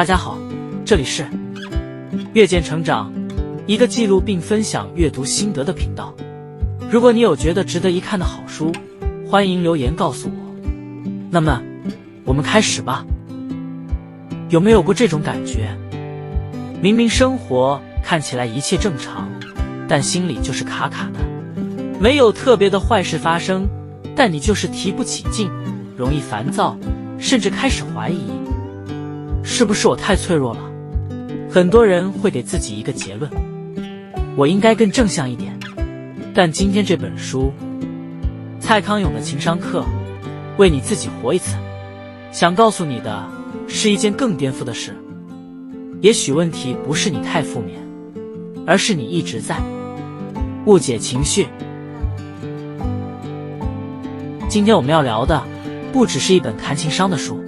大家好，这里是阅见成长，一个记录并分享阅读心得的频道。如果你有觉得值得一看的好书，欢迎留言告诉我。那么，我们开始吧。有没有过这种感觉？明明生活看起来一切正常，但心里就是卡卡的。没有特别的坏事发生，但你就是提不起劲，容易烦躁，甚至开始怀疑，是不是我太脆弱了？很多人会给自己一个结论，我应该更正向一点。但今天这本书，蔡康永的情商课，为你自己活一次，想告诉你的是一件更颠覆的事。也许问题不是你太负面，而是你一直在误解情绪。今天我们要聊的不只是一本谈情商的书，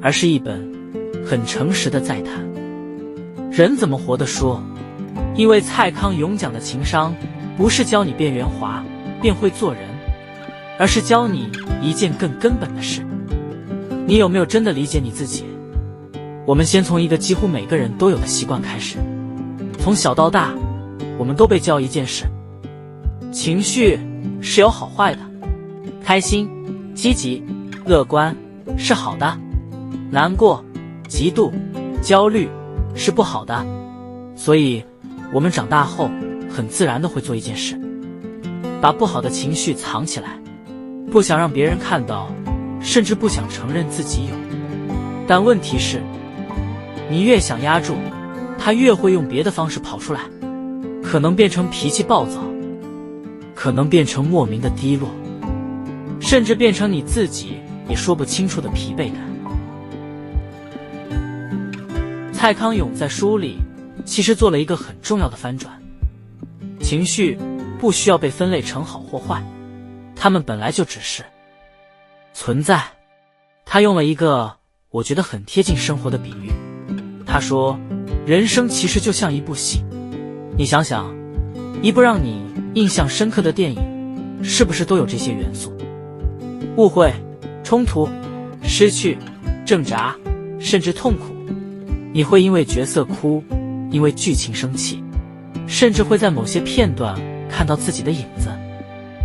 而是一本很诚实的再谈人怎么活的书。因为蔡康永讲的情商不是教你变圆滑变会做人，而是教你一件更根本的事。你有没有真的理解你自己？我们先从一个几乎每个人都有的习惯开始。从小到大，我们都被教一件事，情绪是有好坏的，开心、积极、乐观是好的，难过、嫉妒、焦虑是不好的。所以我们长大后很自然的会做一件事，把不好的情绪藏起来，不想让别人看到，甚至不想承认自己有。但问题是，你越想压住，它越会用别的方式跑出来，可能变成脾气暴躁，可能变成莫名的低落，甚至变成你自己也说不清楚的疲惫感。蔡康永在书里其实做了一个很重要的翻转，情绪不需要被分类成好或坏，它们本来就只是存在。他用了一个我觉得很贴近生活的比喻，他说人生其实就像一部戏，你想想，一部让你印象深刻的电影是不是都有这些元素？误会、冲突、失去、挣扎，甚至痛苦。你会因为角色哭，因为剧情生气，甚至会在某些片段看到自己的影子。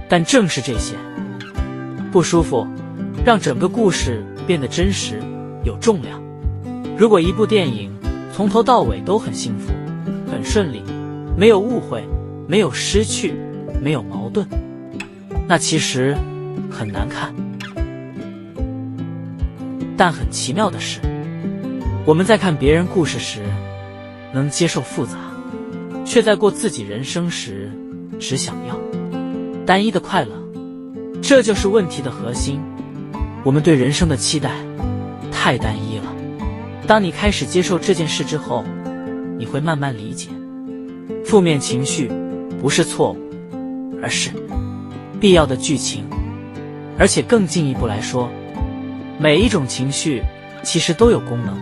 但正是这些不舒服，让整个故事变得真实、有重量。如果一部电影从头到尾都很幸福、很顺利，没有误会，没有失去，没有矛盾，那其实很难看。但很奇妙的是，我们在看别人故事时能接受复杂，却在过自己人生时只想要单一的快乐。这就是问题的核心，我们对人生的期待太单一了。当你开始接受这件事之后，你会慢慢理解，负面情绪不是错误，而是必要的剧情。而且更进一步来说，每一种情绪其实都有功能。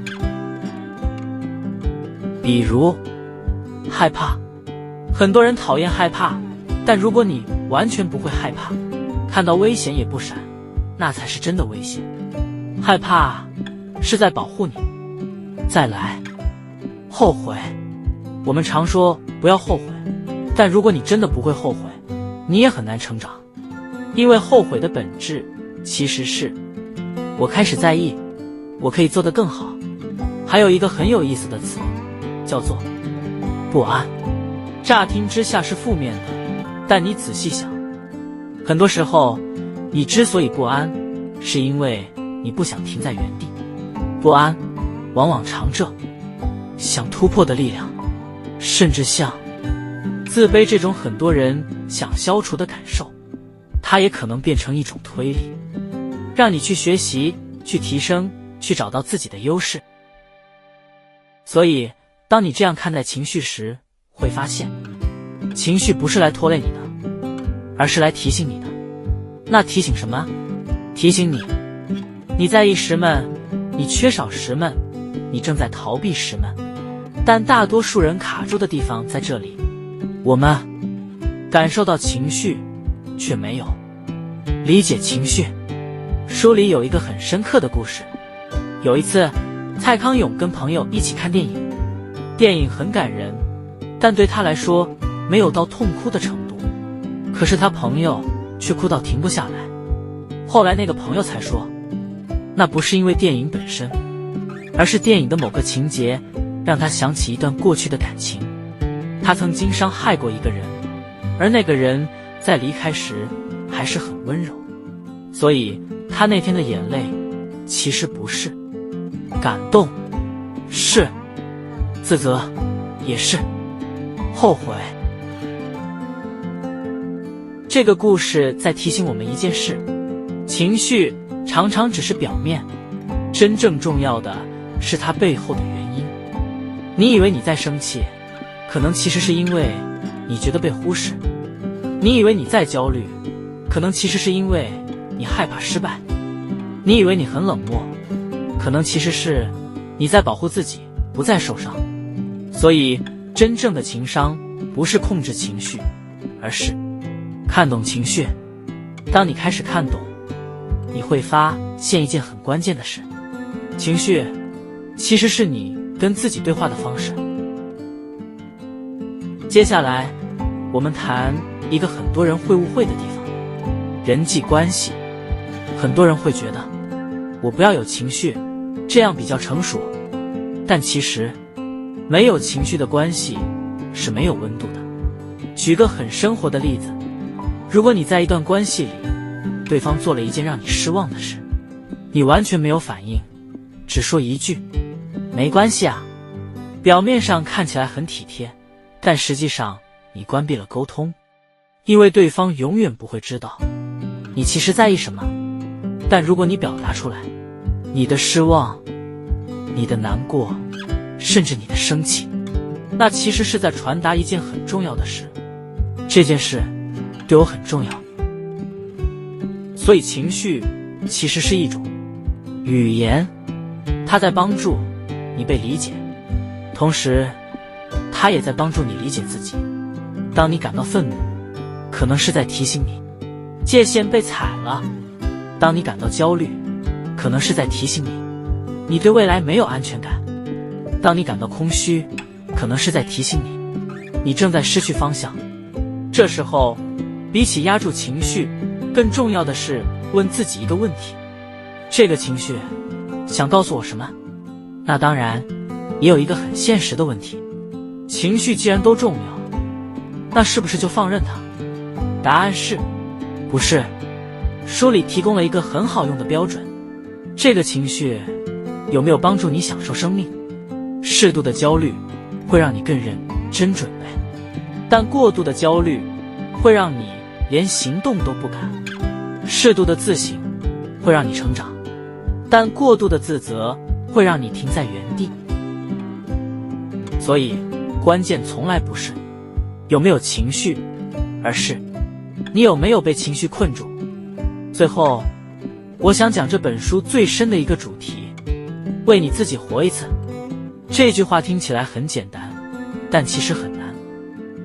比如害怕，很多人讨厌害怕，但如果你完全不会害怕，看到危险也不闪，那才是真的危险。害怕是在保护你。再来，后悔，我们常说不要后悔，但如果你真的不会后悔，你也很难成长。因为后悔的本质其实是我开始在意，我可以做得更好。还有一个很有意思的词，叫做不安。乍听之下是负面的，但你仔细想，很多时候你之所以不安，是因为你不想停在原地。不安往往藏着想突破的力量，甚至像自卑这种很多人想消除的感受，它也可能变成一种推力，让你去学习，去提升，去找到自己的优势。所以当你这样看待情绪时，会发现情绪不是来拖累你的，而是来提醒你的。那提醒什么？提醒你在意时闷，你缺少时闷，你正在逃避时闷。但大多数人卡住的地方在这里，我们感受到情绪，却没有理解情绪。书里有一个很深刻的故事，有一次蔡康永跟朋友一起看电影，电影很感人，但对他来说没有到痛哭的程度。可是他朋友却哭到停不下来。后来那个朋友才说，那不是因为电影本身，而是电影的某个情节让他想起一段过去的感情。他曾经伤害过一个人，而那个人在离开时还是很温柔，所以他那天的眼泪其实不是，感动是，自责也是，后悔。这个故事在提醒我们一件事，情绪常常只是表面，真正重要的是它背后的原因。你以为你在生气，可能其实是因为你觉得被忽视；你以为你在焦虑，可能其实是因为你害怕失败；你以为你很冷漠，可能其实是你在保护自己不再受伤。所以真正的情商不是控制情绪，而是看懂情绪。当你开始看懂，你会发现一件很关键的事，情绪其实是你跟自己对话的方式。接下来我们谈一个很多人会误会的地方，人际关系。很多人会觉得我不要有情绪，这样比较成熟，但其实没有情绪的关系是没有温度的。举个很生活的例子，如果你在一段关系里，对方做了一件让你失望的事，你完全没有反应，只说一句没关系啊，表面上看起来很体贴，但实际上你关闭了沟通，因为对方永远不会知道你其实在意什么。但如果你表达出来，你的失望，你的难过，甚至你的生气，那其实是在传达一件很重要的事，这件事对我很重要。所以情绪其实是一种语言，它在帮助你被理解，同时它也在帮助你理解自己。当你感到愤怒，可能是在提醒你界限被踩了；当你感到焦虑，可能是在提醒你对未来没有安全感；当你感到空虚，可能是在提醒你正在失去方向。这时候比起压住情绪，更重要的是问自己一个问题，这个情绪想告诉我什么？那当然也有一个很现实的问题，情绪既然都重要，那是不是就放任它？答案是不是。书里提供了一个很好用的标准，这个情绪有没有帮助你享受生命？适度的焦虑会让你更认真准备，但过度的焦虑会让你连行动都不敢；适度的自省会让你成长，但过度的自责会让你停在原地。所以关键从来不是有没有情绪，而是你有没有被情绪困住。最后我想讲这本书最深的一个主题，为你自己活一次。这句话听起来很简单，但其实很难，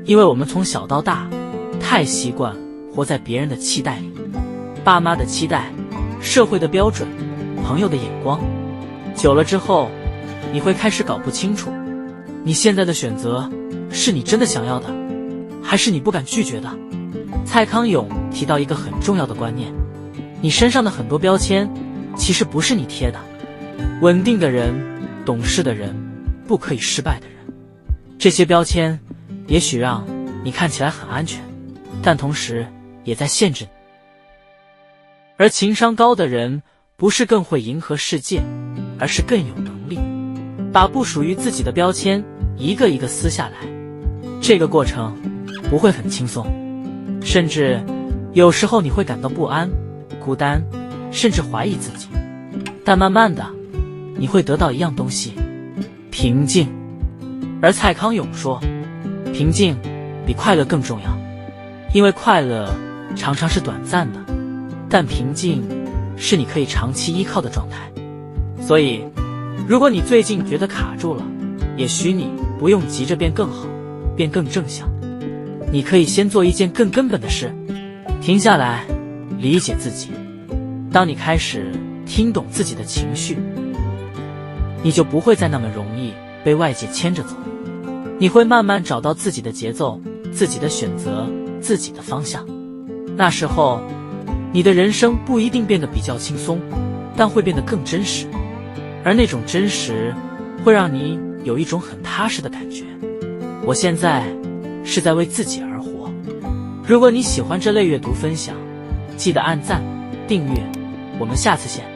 因为我们从小到大太习惯活在别人的期待里，爸妈的期待，社会的标准，朋友的眼光。久了之后，你会开始搞不清楚，你现在的选择是你真的想要的，还是你不敢拒绝的。蔡康永提到一个很重要的观念，你身上的很多标签其实不是你贴的。稳定的人，懂事的人，不可以失败的人，这些标签也许让你看起来很安全，但同时也在限制你。而情商高的人不是更会迎合世界，而是更有能力把不属于自己的标签一个一个撕下来。这个过程不会很轻松，甚至有时候你会感到不安、孤单，甚至怀疑自己。但慢慢的，你会得到一样东西，平静。而蔡康永说，平静比快乐更重要，因为快乐常常是短暂的，但平静是你可以长期依靠的状态。所以如果你最近觉得卡住了，也许你不用急着变更好，变更正向，你可以先做一件更根本的事，停下来理解自己。当你开始听懂自己的情绪，你就不会再那么容易被外界牵着走。你会慢慢找到自己的节奏，自己的选择，自己的方向。那时候，你的人生不一定变得比较轻松，但会变得更真实。而那种真实，会让你有一种很踏实的感觉。我现在是在为自己而活。如果你喜欢这类阅读分享，记得按赞、订阅，我们下次见。